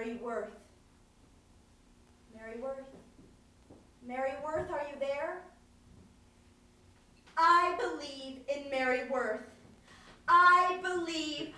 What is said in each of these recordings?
Mary Worth. Mary Worth. Mary Worth, are you there? I believe in Mary Worth. I believe.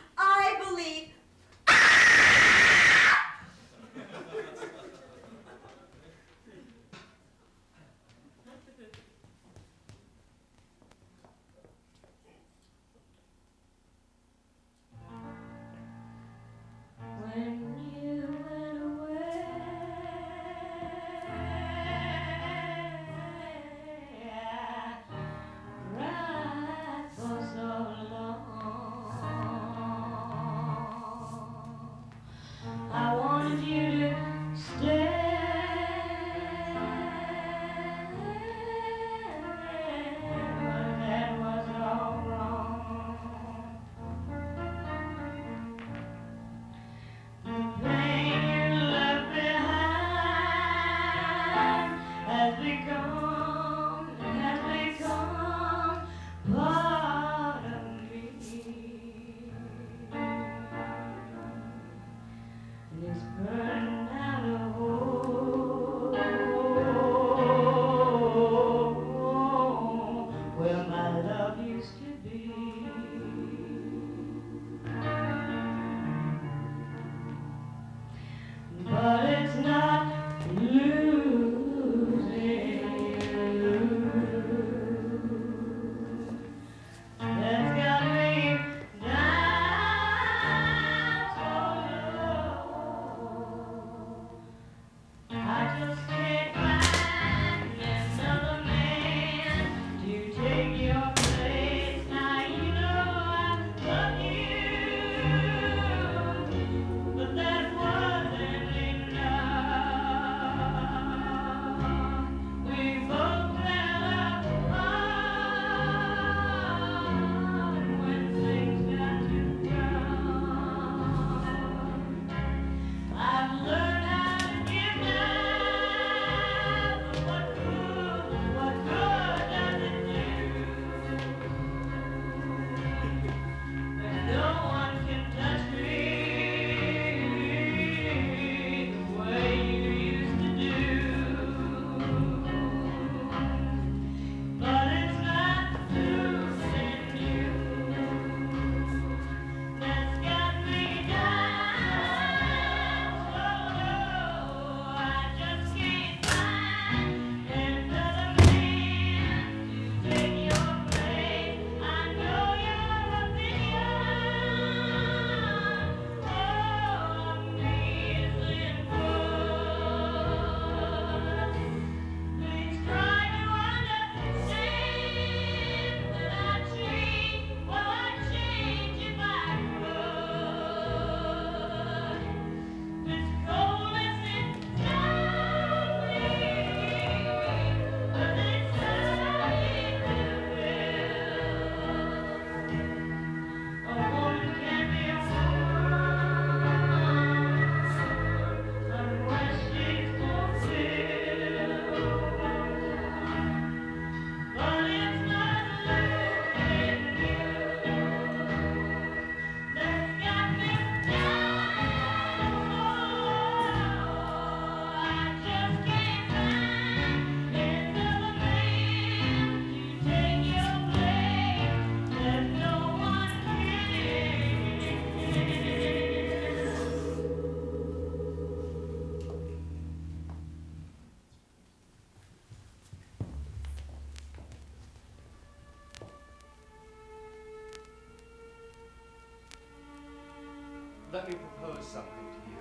Let me propose something to you.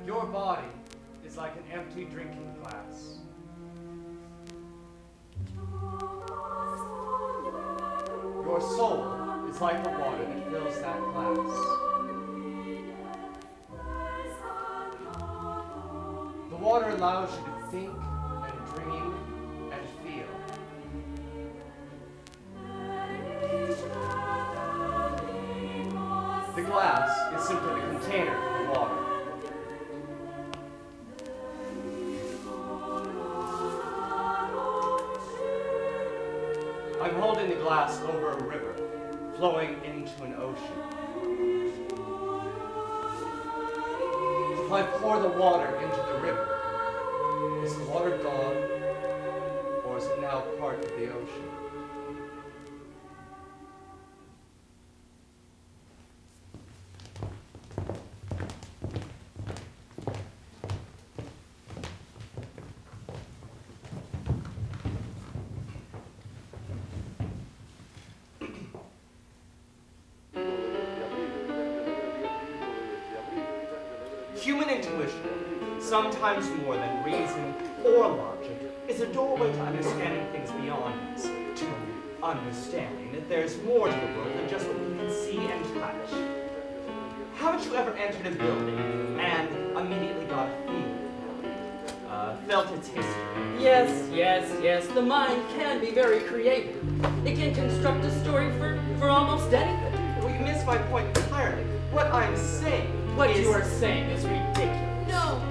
Your body is like an empty drinking glass. Your soul is like the water that fills that glass. The water allows you to think and dream and feel. The glass is simply the container for the water. I'm holding the glass over a river, flowing in into an ocean. If I pour the water into the river, is the water gone, or is it now part of the ocean? Human intuition, sometimes more than reason or logic, is a doorway to understanding things beyond us, to understanding that there's more to the world than just what we can see and touch. Haven't you ever entered a building and immediately got a feeling? Felt its history? Yes. The mind can be very creative. It can construct a story for almost anything. Well, you missed my point entirely. What I'm saying What is... you are saying is ridiculous. No.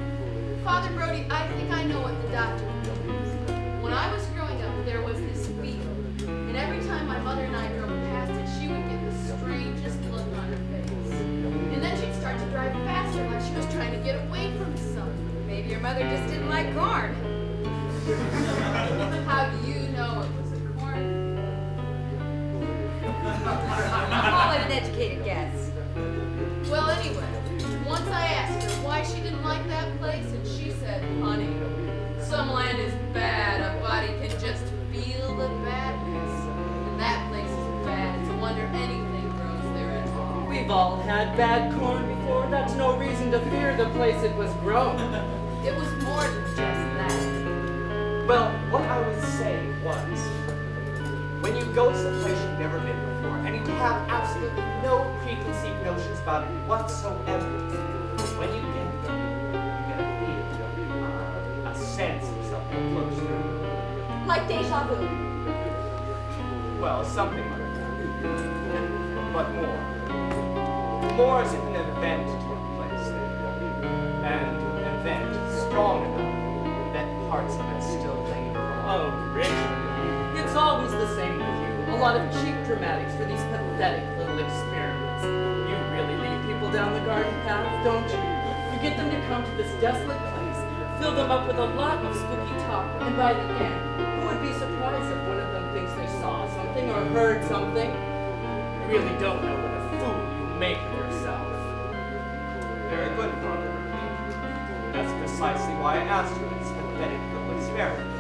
Father Brody, I think I know what the doctor means. When I was growing up, there was this field. And every time my mother and I drove past it, she would get the strangest look on her face. And then she'd start to drive faster like she was trying to get away from something. Maybe your mother just didn't like corn. How do you know it was a corn? Call it an educated guess. Well, anyway, once I asked her why she didn't like that place, and she said, honey, some land is bad, a body can just feel the badness. And that place is bad, it's a wonder anything grows there at all. We've all had bad corn before. That's no reason to fear the place it was grown. It was more than just that. Well, what I was saying was, when you go to some place you've never been before, and you have absolutely no preconceived notions about it whatsoever, when you get there, you get a feeling, a sense of something closer. Like deja vu. Well, something like that. But more. More as if an event took place there. And an event strong enough that parts of it still linger on. Oh, Richard. It's always the same with you. A lot of cheap dramatics for these pathetic little experiments. You really lead people down the garden path, don't you? You get them to come to this desolate place, fill them up with a lot of spooky talk, and by the end, who would be surprised if one of them thinks they saw something or heard something? You really don't know what a fool you make of yourself. Very good, Father. That's precisely why I asked you this pathetic little experiment.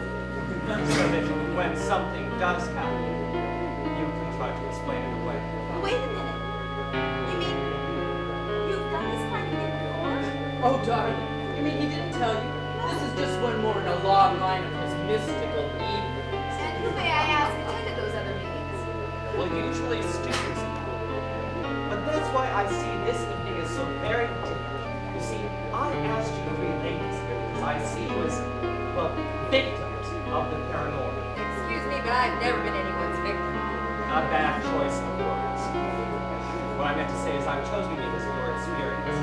So that when something does happen, you can try to explain it away. Wait a minute. You mean you've done this kind of thing before? Oh, darling, you mean he didn't tell you? This is just one more in a long line of his mystical evenings. And who, may I ask, attended those other meetings? Well, usually students. But that's why I see this evening as so very different. You see, I asked you to relate this here because I see you as, well, victims of the paranormal. Excuse me, but I've never been anyone's victim. A bad choice of words. What I meant to say is I've chosen you because of your experiences.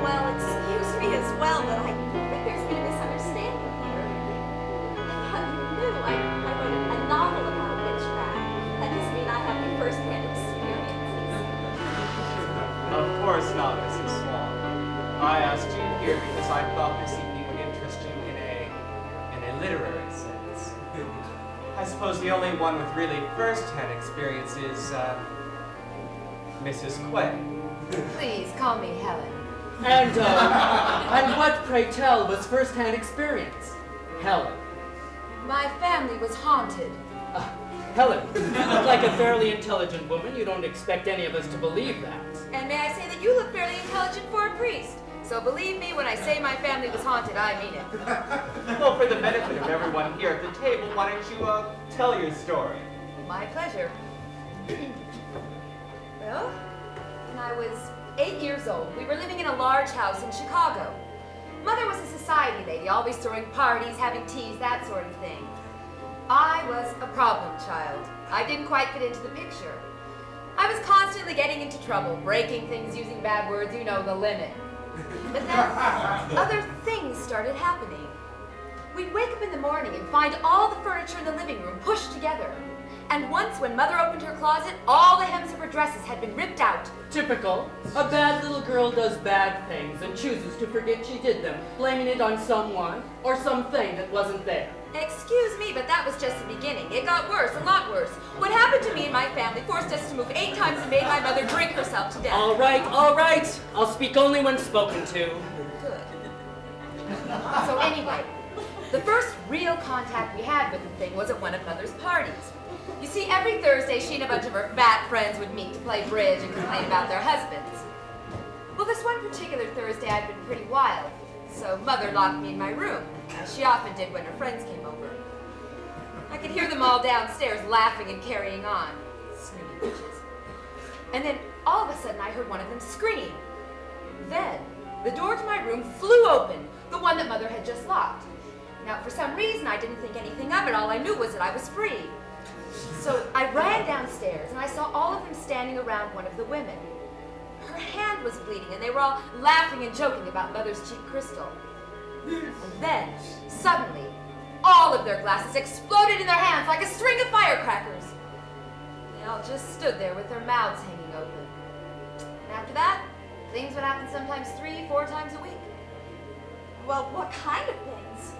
Well, excuse me as well, but I think there's been a misunderstanding here. I thought you knew I wrote a novel about witchcraft. That doesn't mean I have any first-hand experiences. Of course not, Mrs. Swan. I asked you here because I thought this evening would interest you in a literary sense. I suppose the only one with really first-hand experience is, Mrs. Quay. Please, call me Helen. And what, pray tell, was first-hand experience? Helen. My family was haunted. Helen, you look like a fairly intelligent woman. You don't expect any of us to believe that. And may I say that you look fairly intelligent for a priest. So believe me, when I say my family was haunted, I mean it. Well, for the benefit of everyone here at the table, why don't you, tell your story? My pleasure. Well, when I was 8 years old, we were living in a large house in Chicago. Mother was a society lady, always throwing parties, having teas, that sort of thing. I was a problem child. I didn't quite fit into the picture. I was constantly getting into trouble, breaking things, using bad words, you know, the limit. But then other things started happening. We'd wake up in the morning and find all the furniture in the living room pushed together. And once when Mother opened her closet, all the hems of her dresses had been ripped out. Typical. A bad little girl does bad things and chooses to forget she did them, blaming it on someone or something that wasn't there. Excuse me, but that was just the beginning. It got worse, a lot worse. What happened to me and my family forced us to move 8 times and made my mother drink herself to death. All right. I'll speak only when spoken to. Good. So anyway, the first real contact we had with the thing was at one of Mother's parties. You see, every Thursday, she and a bunch of her fat friends would meet to play bridge and complain about their husbands. Well, this one particular Thursday, I'd been pretty wild, so Mother locked me in my room, as she often did when her friends came over. I could hear them all downstairs laughing and carrying on. Snooty bitches. And then, all of a sudden, I heard one of them scream. Then, the door to my room flew open, the one that Mother had just locked. Now, for some reason, I didn't think anything of it. All I knew was that I was free. So I ran downstairs, and I saw all of them standing around one of the women. Her hand was bleeding, and they were all laughing and joking about Mother's cheap crystal. And then, suddenly, all of their glasses exploded in their hands like a string of firecrackers. They all just stood there with their mouths hanging open. And after that, things would happen sometimes 3-4 times a week. Well, what kind of things?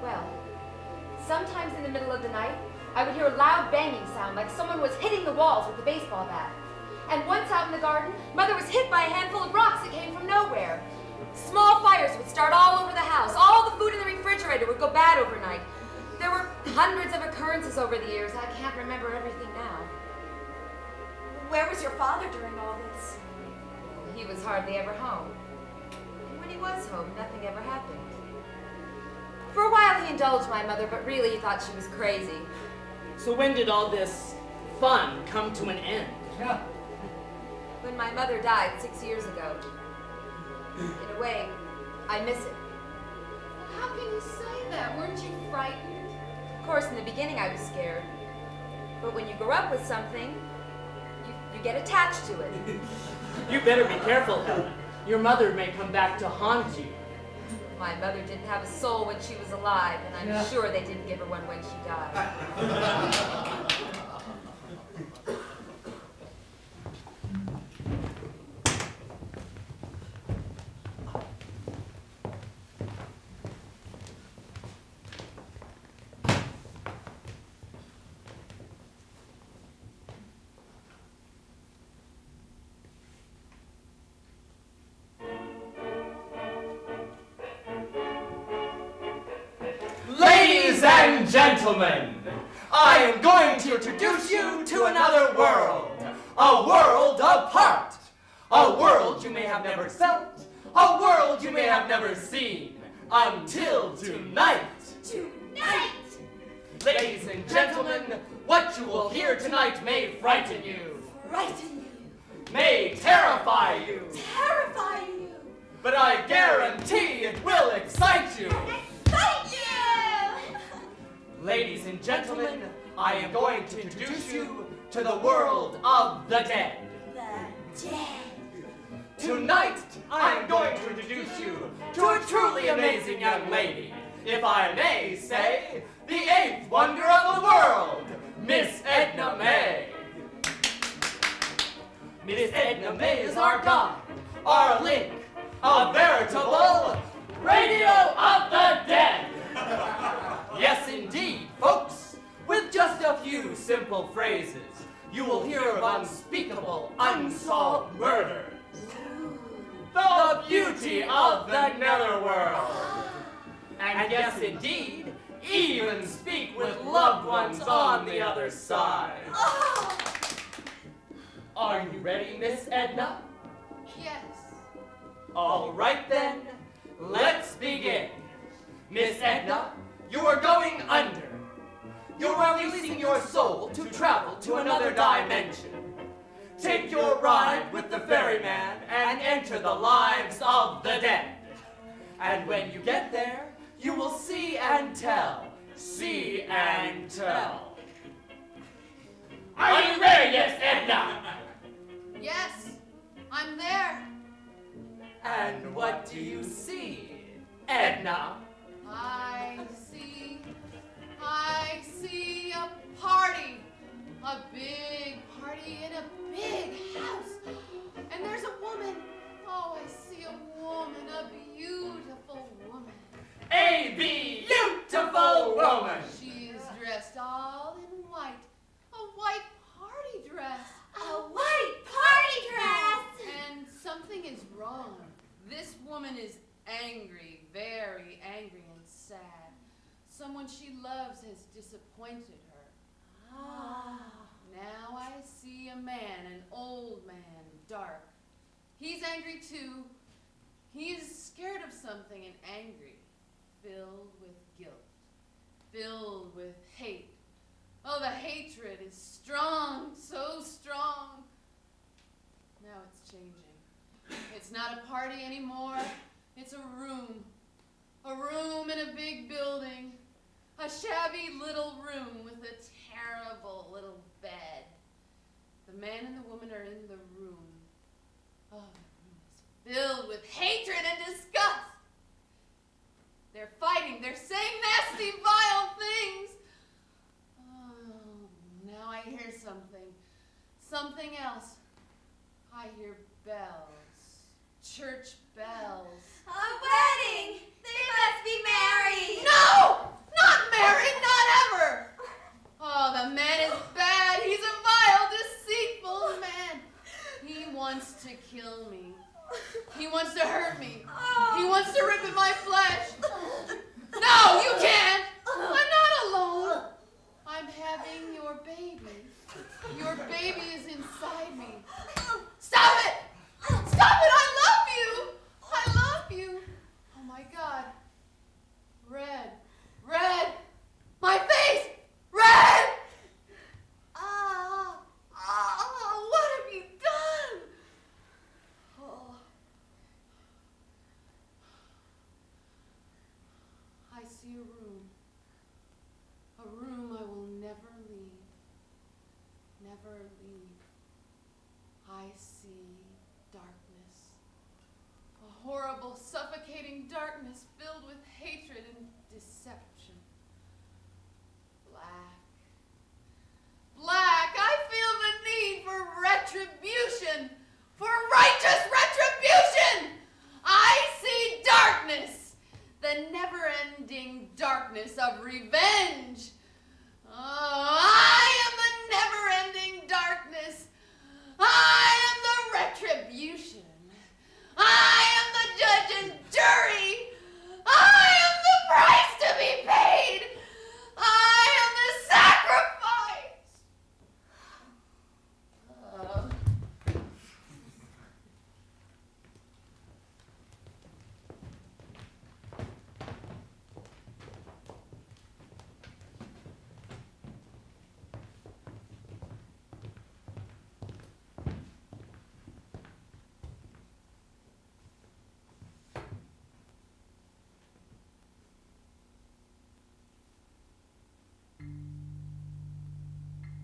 Well, sometimes in the middle of the night, I would hear a loud banging sound like someone was hitting the walls with a baseball bat. And once out in the garden, Mother was hit by a handful of rocks that came from nowhere. Small fires would start all over the house. All the food in the refrigerator would go bad overnight. There were hundreds of occurrences over the years. I can't remember everything now. Where was your father during all this? He was hardly ever home. And when he was home, nothing ever happened. For a while he indulged my mother, but really he thought she was crazy. So when did all this fun come to an end? When my mother died 6 years ago. In a way, I miss it. How can you say that? Weren't you frightened? Of course, in the beginning I was scared. But when you grow up with something, you get attached to it. You better be careful, Helen. Your mother may come back to haunt you. My mother didn't have a soul when she was alive, and I'm sure they didn't give her one when she died. Ladies and gentlemen, I am going to introduce you to another world. A world apart. A world you may have never felt. A world you may have never seen. Until tonight. Tonight! Ladies and gentlemen, what you will hear tonight may frighten you. Frighten you. May terrify you. Terrify you. But I guarantee it will excite you. Excite you! Ladies and gentlemen, I am going to introduce you to the world of the dead. The dead. Tonight, I am going to introduce you to a truly amazing young lady. If I may say, the 8th wonder of the world, Miss Edna May. Miss Edna May is our guide, our link, a veritable radio of the dead. Yes, indeed, folks. With just a few simple phrases, you will hear of unspeakable, unsolved murders. The beauty of the netherworld. And yes, indeed, even speak with loved ones on the other side. Oh! Are you ready, Miss Edna? Yes. All right then, let's begin. Miss Edna, you are going under. You are releasing your soul to travel to another dimension. Take your ride with the ferryman and enter the lives of the dead. And when you get there, you will see and tell. See and tell. Are you ready, Miss Edna? Yes. I'm there. And what do you see, Edna? I see a party. A big party in a big house. And there's a woman. Oh, I see a woman, a beautiful woman. A beautiful woman. She is dressed all in white. A white party dress. A white party dress! And something is wrong. This woman is angry, very angry and sad. Someone she loves has disappointed her. Now I see a man, an old man, dark. He's angry too. He's scared of something and angry, filled with guilt, filled with hate. Oh, the hatred is strong, so strong. Now it's changing. It's not a party anymore. It's a room in a big building, a shabby little room with a terrible little bed. The man and the woman are in the room. Oh, the room is filled with hatred and disgust. They're fighting. They're saying nasty, vile things. Oh, now I hear something. Something else. I hear bells. Church bells. A wedding! They must be married! No! Not married, not ever! Oh, the man is bad. He's a vile, deceitful man. He wants to kill me. He wants to hurt me. He wants to rip at my flesh. No, you can't! I'm not alone. I'm having your baby. Your baby is inside me. Stop it! Stop it! I love you! I love you! Oh my God. Red. Red! My face! Red! What have you done? Oh. I see a room. A room I will never leave. Never leave. I see darkness. A horrible, suffocating darkness filled with hatred and deception. Black. Black! I feel the need for retribution! For righteous retribution! I see darkness! The never-ending darkness of revenge! Oh, I am the never-ending darkness! I am the retribution! I am the judge and jury! I am the price to be paid! I am the sacrifice!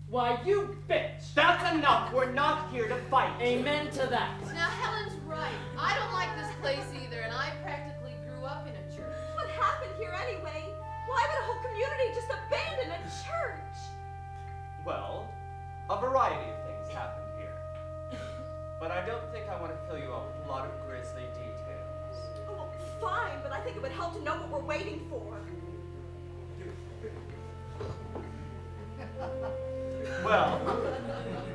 Why, you bitch! That's enough. We're not here to fight. Amen to that. Now, Helen's right. I don't like this place either, and I practically grew up in a church. What happened here anyway? Why would a whole community just abandon a church? Well, a variety of things happened here. But I don't think I want to fill you up with a lot of grisly details. Oh, well, fine, but I think it would help to know what we're waiting for. Well,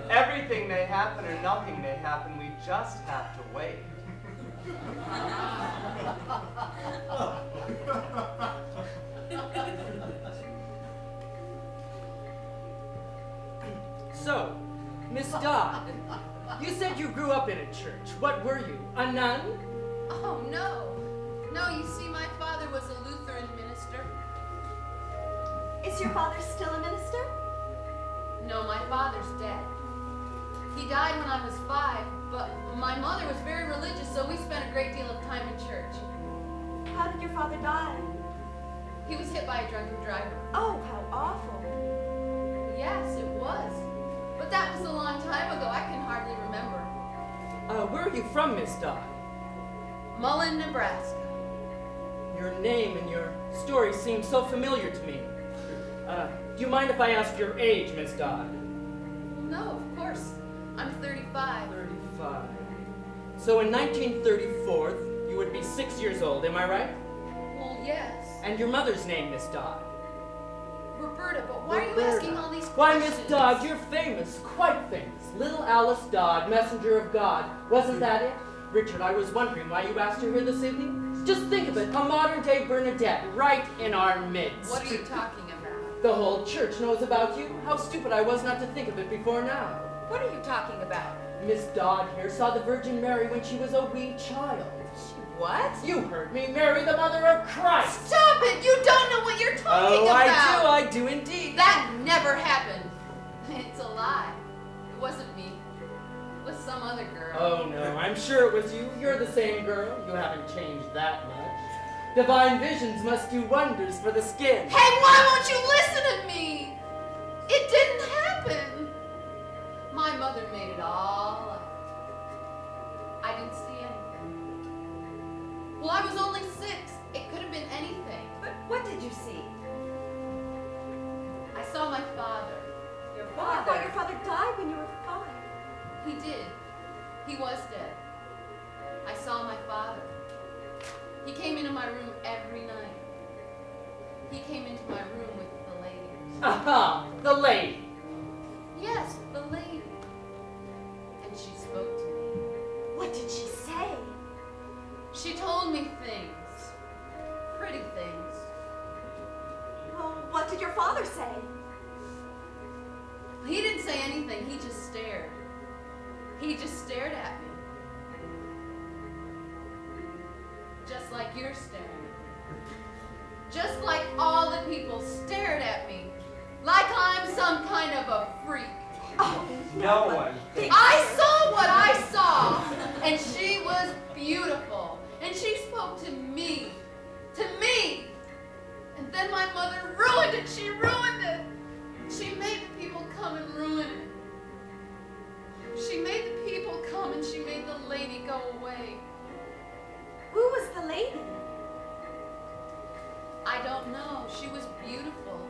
everything may happen or nothing may happen. We just have to wait. So, Miss Dodd, you said you grew up in a church. What were you, a nun? Oh, no. No, you see, my father was a Lutheran minister. Is your father still a minister? No, my father's dead. He died when I was 5, but my mother was very religious, so we spent a great deal of time in church. How did your father die? He was hit by a drunken driver. Oh, how awful. Yes, it was. But that was a long time ago. I can hardly remember. Where are you from, Miss Dodd? Mullen, Nebraska. Your name and your story seem so familiar to me. Do you mind if I ask your age, Miss Dodd? No, of course. I'm 35. 35. So in 1934, you would be 6 years old, am I right? Well, yes. And your mother's name, Miss Dodd? Roberta, but why are you Roberta. asking all these Why, questions? Miss Dodd, you're famous, quite famous. Little Alice Dodd, messenger of God. Wasn't that it? Richard, I was wondering why you asked her here this evening. Just think of it, a modern-day Bernadette, right in our midst. What are you talking about? The whole church knows about you. How stupid I was not to think of it before now. What are you talking about? Miss Dodd here saw the Virgin Mary when she was a wee child. What? You heard me, Mary, the Mother of Christ. Stop it! You don't know what you're talking Oh, about! I do indeed. That never happened. It's a lie. It wasn't me. It was some other girl. Oh no, I'm sure it was you. You're the same girl. You haven't changed that much. Divine visions must do wonders for the skin. Hey, why won't you listen to me? It didn't happen. My mother made it all up. I didn't see anything. Well, I was only 6. It could have been anything. But what did you see? I saw my father. Your Oh, I thought your father died when you were 5. He did. He was dead. I saw my father. He came into my room every night. He came into my room with the ladies. Aha, the lady. Yes, the lady. And she spoke to me. What did she say? She told me things. Pretty things. Well, what did your father say? He didn't say anything. He just stared. He just stared at me. Just like you're staring. Just like all the people stared at me. Like I'm some kind of a freak. Oh, No one. I saw what I saw, and she was beautiful, and she spoke to me, and then my mother ruined it. She ruined it. She made the people come and ruin it. She made the people come, and she made the lady go away. Who was the lady? I don't know. She was beautiful,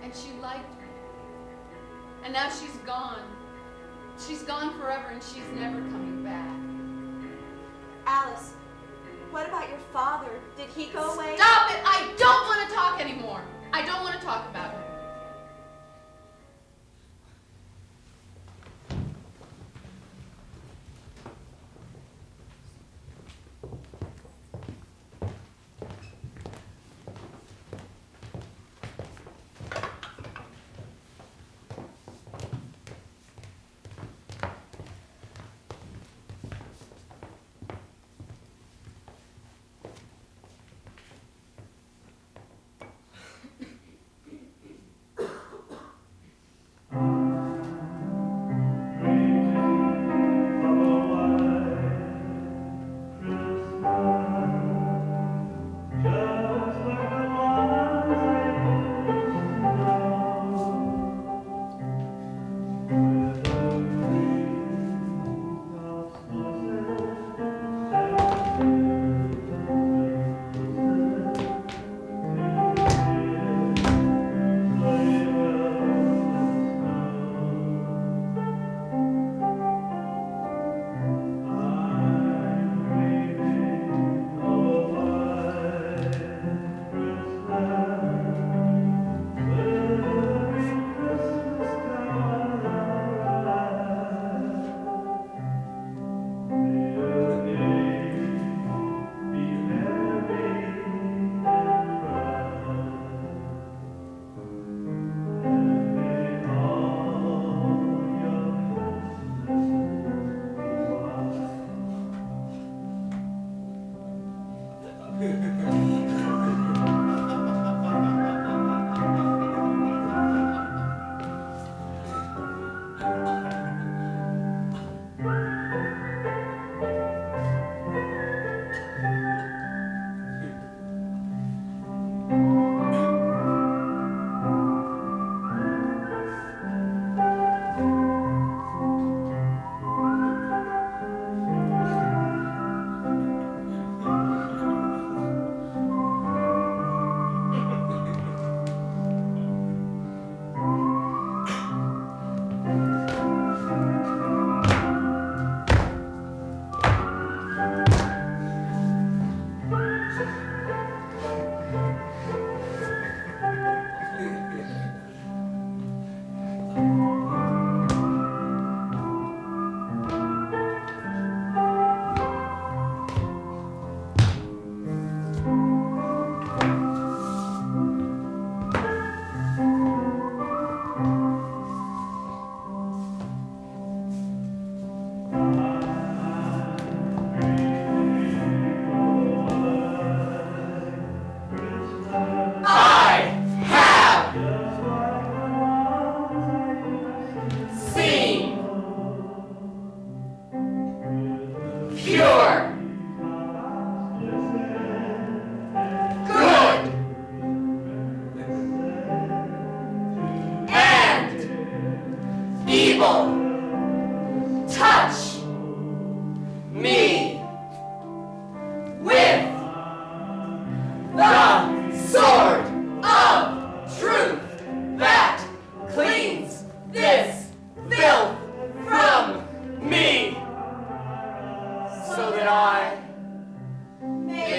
and she liked me. And now she's gone. She's gone forever, and she's never coming back. Alice, what about your father? Did he go away? Stop it! I don't want to talk anymore. I don't want to talk about him.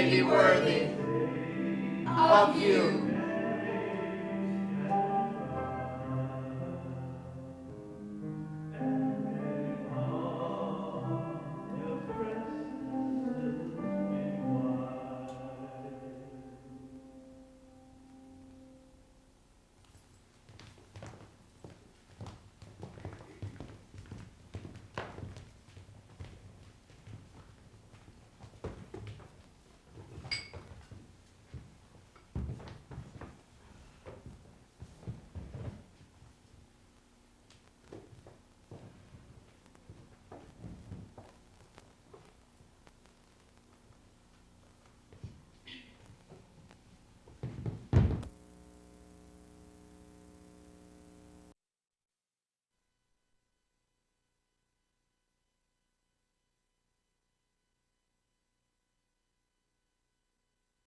may be worthy of you.